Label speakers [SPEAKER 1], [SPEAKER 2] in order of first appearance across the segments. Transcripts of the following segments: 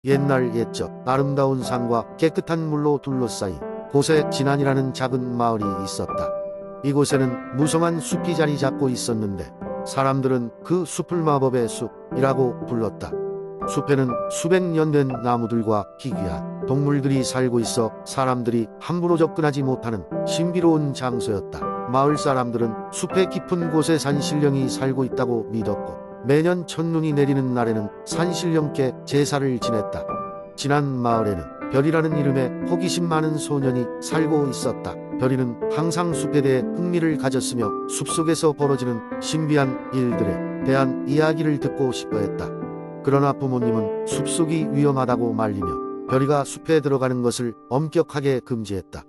[SPEAKER 1] 옛날 옛적 아름다운 산과 깨끗한 물로 둘러싸인 곳에 진안이라는 작은 마을이 있었다. 이곳에는 무성한 숲이 자리 잡고 있었는데 사람들은 그 숲을 마법의 숲이라고 불렀다. 숲에는 수백 년 된 나무들과 희귀한 동물들이 살고 있어 사람들이 함부로 접근하지 못하는 신비로운 장소였다. 마을 사람들은 숲의 깊은 곳에 산신령이 살고 있다고 믿었고 매년 첫눈이 내리는 날에는 산신령께 제사를 지냈다. 진안 마을에는 별이라는 이름의 호기심 많은 소년이 살고 있었다. 별이는 항상 숲에 대해 흥미를 가졌으며 숲속에서 벌어지는 신비한 일들에 대한 이야기를 듣고 싶어 했다. 그러나 부모님은 숲속이 위험하다고 말리며 별이가 숲에 들어가는 것을 엄격하게 금지했다.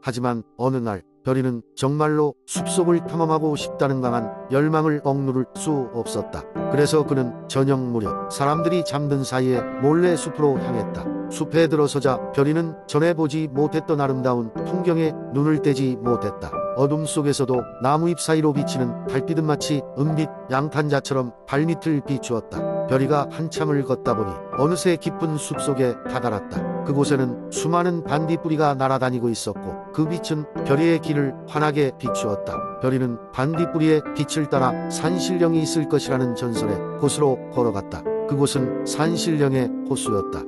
[SPEAKER 1] 하지만 어느 날 별이는 정말로 숲속을 탐험하고 싶다는 강한 열망을 억누를 수 없었다. 그래서 그는 저녁 무렵 사람들이 잠든 사이에 몰래 숲으로 향했다. 숲에 들어서자 별이는 전에 보지 못했던 아름다운 풍경에 눈을 떼지 못했다. 어둠 속에서도 나무 잎 사이로 비치는 달빛은 마치 은빛 양탄자처럼 발밑을 비추었다. 별이가 한참을 걷다 보니 어느새 깊은 숲속에 다다랐다. 그곳에는 수많은 반딧불이가 날아다니고 있었고 그 빛은 별이의 길을 환하게 비추었다. 별이는 반딧불이의 빛을 따라 산신령이 있을 것이라는 전설의 곳으로 걸어갔다. 그곳은 산신령의 호수였다.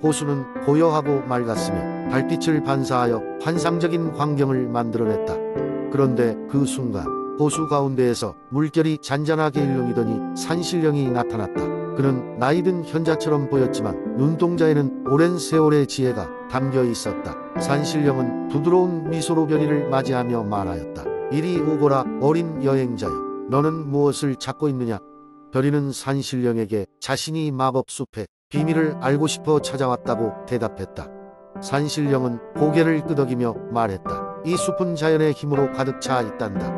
[SPEAKER 1] 호수는 고요하고 맑았으며 달빛을 반사하여 환상적인 광경을 만들어냈다. 그런데 그 순간 호수 가운데에서 물결이 잔잔하게 일렁이더니 산신령이 나타났다. 그는 나이든 현자처럼 보였지만 눈동자에는 오랜 세월의 지혜가 담겨 있었다. 산신령은 부드러운 미소로 별이를 맞이하며 말하였다. 이리 오거라 어린 여행자여. 너는 무엇을 찾고 있느냐? 별이는 산신령에게 자신이 마법 숲의 비밀을 알고 싶어 찾아왔다고 대답했다. 산신령은 고개를 끄덕이며 말했다. 이 숲은 자연의 힘으로 가득 차 있단다.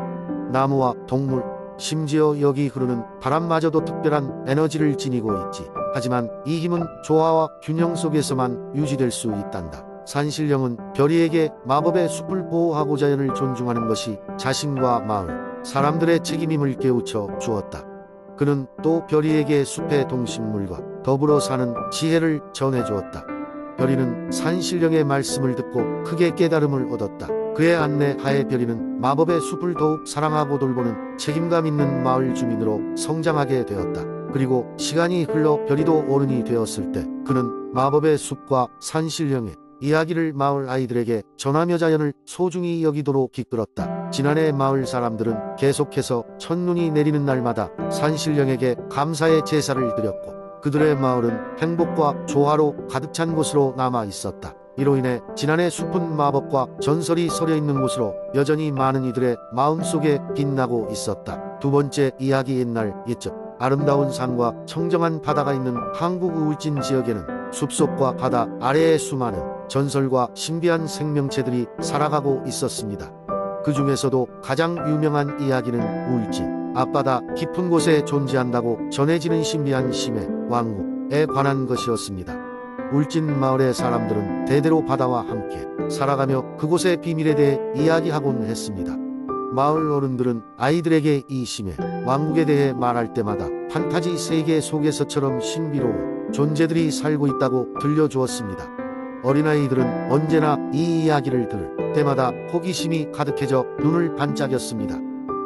[SPEAKER 1] 나무와 동물, 심지어 여기 흐르는 바람마저도 특별한 에너지를 지니고 있지. 하지만 이 힘은 조화와 균형 속에서만 유지될 수 있단다. 산신령은 별이에게 마법의 숲을 보호하고 자연을 존중하는 것이 자신과 마을 사람들의 책임임을 깨우쳐 주었다. 그는 또 별이에게 숲의 동식물과 더불어 사는 지혜를 전해주었다. 별이는 산신령의 말씀을 듣고 크게 깨달음을 얻었다. 그의 안내하에 별이는 마법의 숲을 더욱 사랑하고 돌보는 책임감 있는 마을 주민으로 성장하게 되었다. 그리고 시간이 흘러 별이도 어른이 되었을 때 그는 마법의 숲과 산신령의 이야기를 마을 아이들에게 전하며 자연을 소중히 여기도록 이끌었다. 지난해 마을 사람들은 계속해서 첫눈이 내리는 날마다 산신령에게 감사의 제사를 드렸고 그들의 마을은 행복과 조화로 가득 찬 곳으로 남아 있었다. 이로 인해 지난해 숲은 마법과 전설이 서려 있는 곳으로 여전히 많은 이들의 마음속에 빛나고 있었다. 두 번째 이야기. 옛날 옛적 아름다운 산과 청정한 바다가 있는 한국 우울진 지역에는 숲속과 바다 아래에 수많은 전설과 신비한 생명체들이 살아가고 있었습니다. 그 중에서도 가장 유명한 이야기는 우울진 앞바다 깊은 곳에 존재한다고 전해지는 신비한 심해 왕국에 관한 것이었습니다. 울진 마을의 사람들은 대대로 바다와 함께 살아가며 그곳의 비밀에 대해 이야기하곤 했습니다. 마을 어른들은 아이들에게 이 심해 왕국에 대해 말할 때마다 판타지 세계 속에서처럼 신비로운 존재들이 살고 있다고 들려주었습니다. 어린아이들은 언제나 이 이야기를 들을 때마다 호기심이 가득해져 눈을 반짝였습니다.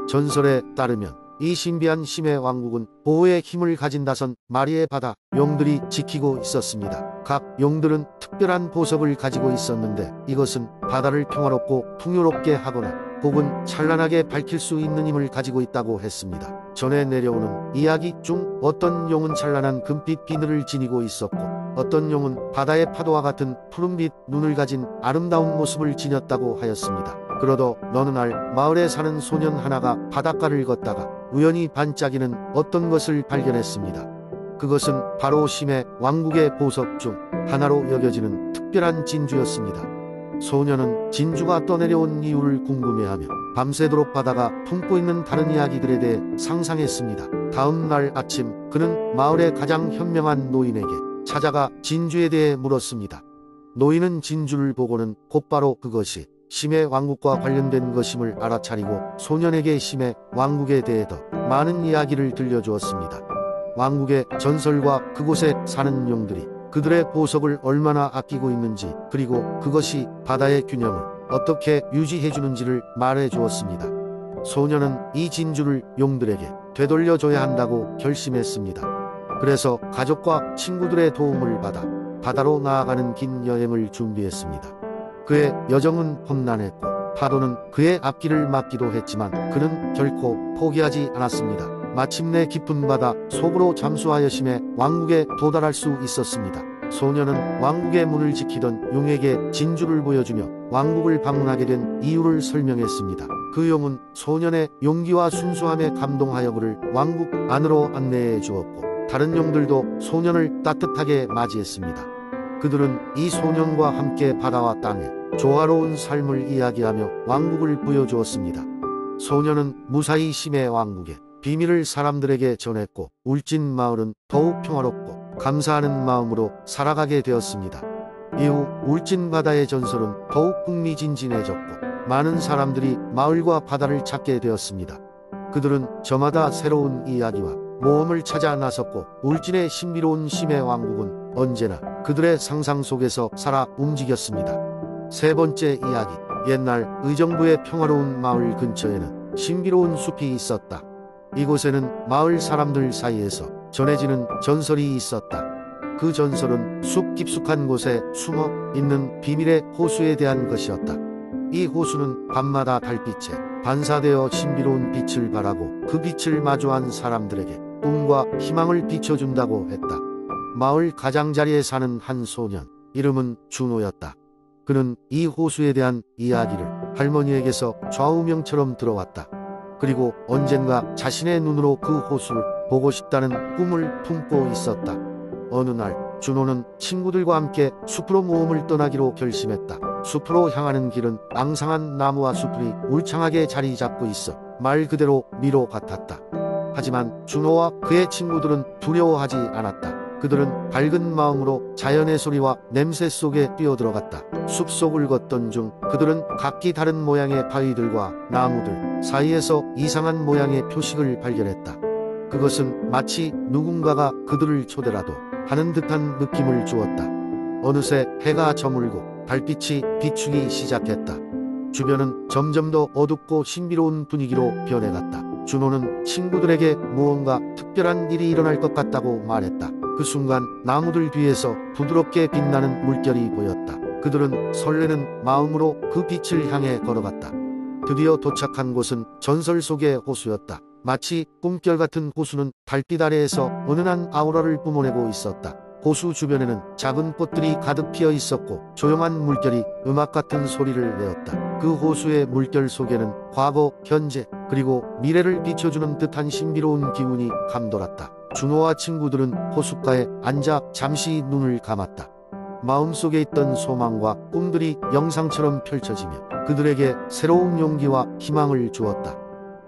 [SPEAKER 1] 전설에 따르면 이 신비한 심해 왕국은 보호의 힘을 가진 5마리의 바다 용들이 지키고 있었습니다. 각 용들은 특별한 보석을 가지고 있었는데 이것은 바다를 평화롭고 풍요롭게 하거나 혹은 찬란하게 밝힐 수 있는 힘을 가지고 있다고 했습니다. 전해 내려오는 이야기 중 어떤 용은 찬란한 금빛 비늘을 지니고 있었고 어떤 용은 바다의 파도와 같은 푸른빛 눈을 가진 아름다운 모습을 지녔다고 하였습니다. 그러던 어느 날 마을에 사는 소년 하나가 바닷가를 걷다가 우연히 반짝이는 어떤 것을 발견했습니다. 그것은 바로 심해 왕국의 보석 중 하나로 여겨지는 특별한 진주였습니다. 소년은 진주가 떠내려온 이유를 궁금해하며 밤새도록 바다가 품고 있는 다른 이야기들에 대해 상상했습니다. 다음 날 아침 그는 마을의 가장 현명한 노인에게 찾아가 진주에 대해 물었습니다. 노인은 진주를 보고는 곧바로 그것이 심해 왕국과 관련된 것임을 알아차리고 소년에게 심해 왕국에 대해 더 많은 이야기를 들려주었습니다. 왕국의 전설과 그곳에 사는 용들이 그들의 보석을 얼마나 아끼고 있는지, 그리고 그것이 바다의 균형을 어떻게 유지해주는지를 말해 주었습니다. 소녀는 이 진주를 용들에게 되돌려줘야 한다고 결심했습니다. 그래서 가족과 친구들의 도움을 받아 바다로 나아가는 긴 여행을 준비했습니다. 그의 여정은 험난했고 파도는 그의 앞길을 막기도 했지만 그는 결코 포기하지 않았습니다. 마침내 깊은 바다 속으로 잠수하여 심해 왕국에 도달할 수 있었습니다. 소녀는 왕국의 문을 지키던 용에게 진주를 보여주며 왕국을 방문하게 된 이유를 설명했습니다. 그 용은 소년의 용기와 순수함에 감동하여 그를 왕국 안으로 안내해 주었고 다른 용들도 소년을 따뜻하게 맞이했습니다. 그들은 이 소년과 함께 바다와 땅에 조화로운 삶을 이야기하며 왕국을 보여주었습니다. 소년은 무사히 심해 왕국의 비밀을 사람들에게 전했고 울진 마을은 더욱 평화롭고 감사하는 마음으로 살아가게 되었습니다. 이후 울진 바다의 전설은 더욱 흥미진진해졌고 많은 사람들이 마을과 바다를 찾게 되었습니다. 그들은 저마다 새로운 이야기와 모험을 찾아 나섰고 울진의 신비로운 심해 왕국은 언제나 그들의 상상 속에서 살아 움직였습니다. 세 번째 이야기. 옛날 의정부의 평화로운 마을 근처에는 신비로운 숲이 있었다. 이곳에는 마을 사람들 사이에서 전해지는 전설이 있었다. 그 전설은 숲 깊숙한 곳에 숨어 있는 비밀의 호수에 대한 것이었다. 이 호수는 밤마다 달빛에 반사되어 신비로운 빛을 발하고 그 빛을 마주한 사람들에게 꿈과 희망을 비춰준다고 했다. 마을 가장자리에 사는 한 소년, 이름은 준호였다. 그는 이 호수에 대한 이야기를 할머니에게서 좌우명처럼 들어왔다. 그리고 언젠가 자신의 눈으로 그 호수를 보고 싶다는 꿈을 품고 있었다. 어느 날 준호는 친구들과 함께 숲으로 모험을 떠나기로 결심했다. 숲으로 향하는 길은 앙상한 나무와 숲이 울창하게 자리 잡고 있어 말 그대로 미로 같았다. 하지만 준호와 그의 친구들은 두려워하지 않았다. 그들은 밝은 마음으로 자연의 소리와 냄새 속에 뛰어들어갔다. 숲속을 걷던 중 그들은 각기 다른 모양의 바위들과 나무들 사이에서 이상한 모양의 표식을 발견했다. 그것은 마치 누군가가 그들을 초대라도 하는 듯한 느낌을 주었다. 어느새 해가 저물고 달빛이 비추기 시작했다. 주변은 점점 더 어둡고 신비로운 분위기로 변해갔다. 준호는 친구들에게 무언가 특별한 일이 일어날 것 같다고 말했다. 그 순간 나무들 뒤에서 부드럽게 빛나는 물결이 보였다. 그들은 설레는 마음으로 그 빛을 향해 걸어갔다. 드디어 도착한 곳은 전설 속의 호수였다. 마치 꿈결 같은 호수는 달빛 아래에서 은은한 아우라를 뿜어내고 있었다. 호수 주변에는 작은 꽃들이 가득 피어 있었고 조용한 물결이 음악 같은 소리를 내었다. 그 호수의 물결 속에는 과거, 현재, 그리고 미래를 비춰주는 듯한 신비로운 기운이 감돌았다. 준호와 친구들은 호숫가에 앉아 잠시 눈을 감았다. 마음속에 있던 소망과 꿈들이 영상처럼 펼쳐지며 그들에게 새로운 용기와 희망을 주었다.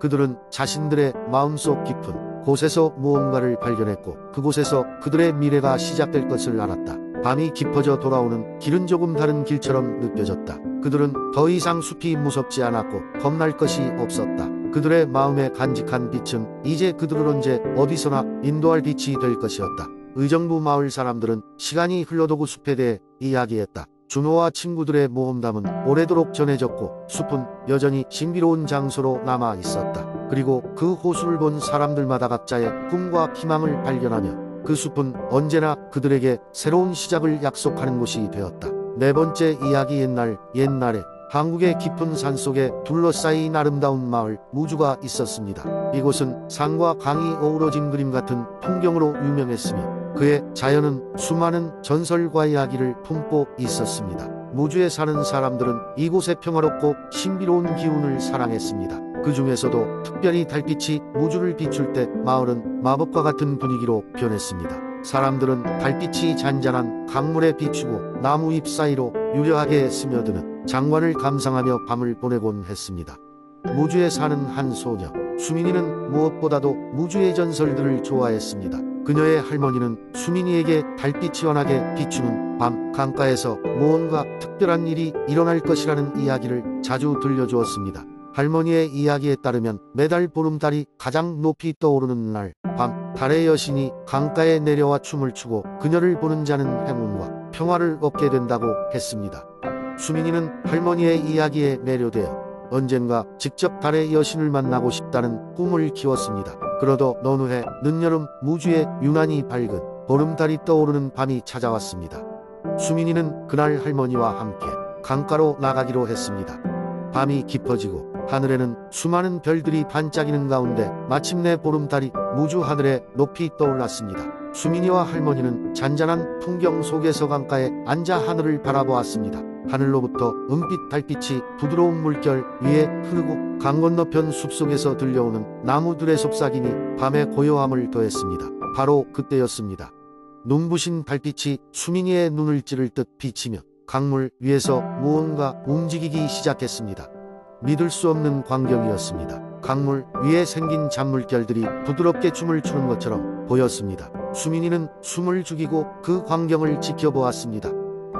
[SPEAKER 1] 그들은 자신들의 마음속 깊은 곳에서 무언가를 발견했고 그곳에서 그들의 미래가 시작될 것을 알았다. 밤이 깊어져 돌아오는 길은 조금 다른 길처럼 느껴졌다. 그들은 더 이상 숲이 무섭지 않았고 겁날 것이 없었다. 그들의 마음에 간직한 빛은 이제 그들을 언제 어디서나 인도할 빛이 될 것이었다. 의정부 마을 사람들은 시간이 흘러도고 숲에 대해 이야기했다. 준호와 친구들의 모험담은 오래도록 전해졌고 숲은 여전히 신비로운 장소로 남아 있었다. 그리고 그 호수를 본 사람들마다 각자의 꿈과 희망을 발견하며 그 숲은 언제나 그들에게 새로운 시작을 약속하는 곳이 되었다. 네 번째 이야기. 옛날에 한국의 깊은 산속에 둘러싸인 아름다운 마을 무주가 있었습니다. 이곳은 산과 강이 어우러진 그림 같은 풍경으로 유명했으며 그의 자연은 수많은 전설과 이야기를 품고 있었습니다. 무주에 사는 사람들은 이곳의 평화롭고 신비로운 기운을 사랑했습니다. 그 중에서도 특별히 달빛이 무주를 비출 때 마을은 마법과 같은 분위기로 변했습니다. 사람들은 달빛이 잔잔한 강물에 비추고 나무 잎 사이로 유려하게 스며드는 장관을 감상하며 밤을 보내곤 했습니다. 무주에 사는 한 소녀 수민이는 무엇보다도 무주의 전설들을 좋아했습니다. 그녀의 할머니는 수민이에게 달빛이 환하게 비추는 밤 강가에서 무언가 특별한 일이 일어날 것이라는 이야기를 자주 들려주었습니다. 할머니의 이야기에 따르면 매달 보름달이 가장 높이 떠오르는 날 밤 달의 여신이 강가에 내려와 춤을 추고 그녀를 보는 자는 행운과 평화를 얻게 된다고 했습니다. 수민이는 할머니의 이야기에 매료되어 언젠가 직접 달의 여신을 만나고 싶다는 꿈을 키웠습니다. 그러던 어느 해 늦여름 무주에 유난히 밝은 보름달이 떠오르는 밤이 찾아왔습니다. 수민이는 그날 할머니와 함께 강가로 나가기로 했습니다. 밤이 깊어지고 하늘에는 수많은 별들이 반짝이는 가운데 마침내 보름달이 무주 하늘에 높이 떠올랐습니다. 수민이와 할머니는 잔잔한 풍경 속에서 강가에 앉아 하늘을 바라보았습니다. 하늘로부터 은빛 달빛이 부드러운 물결 위에 흐르고 강 건너편 숲속에서 들려오는 나무들의 속삭임이 밤의 고요함을 더했습니다. 바로 그때였습니다. 눈부신 달빛이 수민이의 눈을 찌를 듯 비치며 강물 위에서 무언가 움직이기 시작했습니다. 믿을 수 없는 광경이었습니다. 강물 위에 생긴 잔물결들이 부드럽게 춤을 추는 것처럼 보였습니다. 수민이는 숨을 죽이고 그 광경을 지켜보았습니다.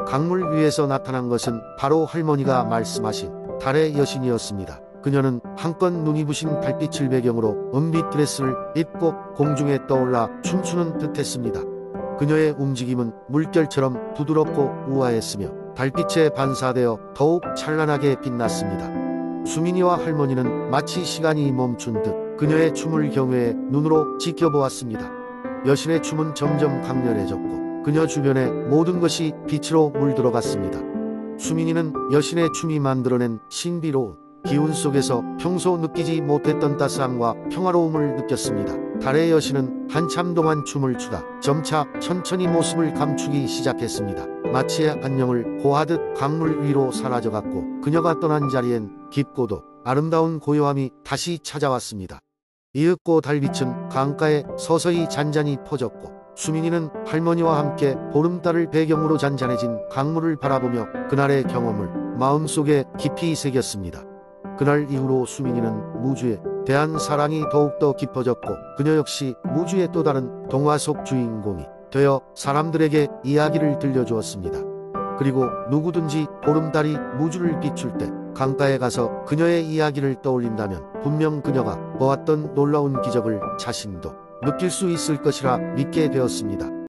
[SPEAKER 1] 강물 위에서 나타난 것은 바로 할머니가 말씀하신 달의 여신이었습니다. 그녀는 한껏 눈이 부신 달빛을 배경으로 은빛 드레스를 입고 공중에 떠올라 춤추는 듯했습니다. 그녀의 움직임은 물결처럼 부드럽고 우아했으며 달빛에 반사되어 더욱 찬란하게 빛났습니다. 수민이와 할머니는 마치 시간이 멈춘 듯 그녀의 춤을 경외해 눈으로 지켜보았습니다. 여신의 춤은 점점 강렬해졌고 그녀 주변의 모든 것이 빛으로 물들어갔습니다. 수민이는 여신의 춤이 만들어낸 신비로운 기운 속에서 평소 느끼지 못했던 따스함과 평화로움을 느꼈습니다. 달의 여신은 한참 동안 춤을 추다 점차 천천히 모습을 감추기 시작했습니다. 마치 안녕을 고하듯 강물 위로 사라져갔고 그녀가 떠난 자리엔 깊고도 아름다운 고요함이 다시 찾아왔습니다. 이윽고 달빛은 강가에 서서히 잔잔히 퍼졌고 수민이는 할머니와 함께 보름달을 배경으로 잔잔해진 강물을 바라보며 그날의 경험을 마음속에 깊이 새겼습니다. 그날 이후로 수민이는 무주에 대한 사랑이 더욱더 깊어졌고 그녀 역시 무주의 또 다른 동화 속 주인공이 되어 사람들에게 이야기를 들려주었습니다. 그리고 누구든지 보름달이 무주를 비출 때 강가에 가서 그녀의 이야기를 떠올린다면 분명 그녀가 보았던 놀라운 기적을 자신도 느낄 수 있을 것이라 믿게 되었습니다.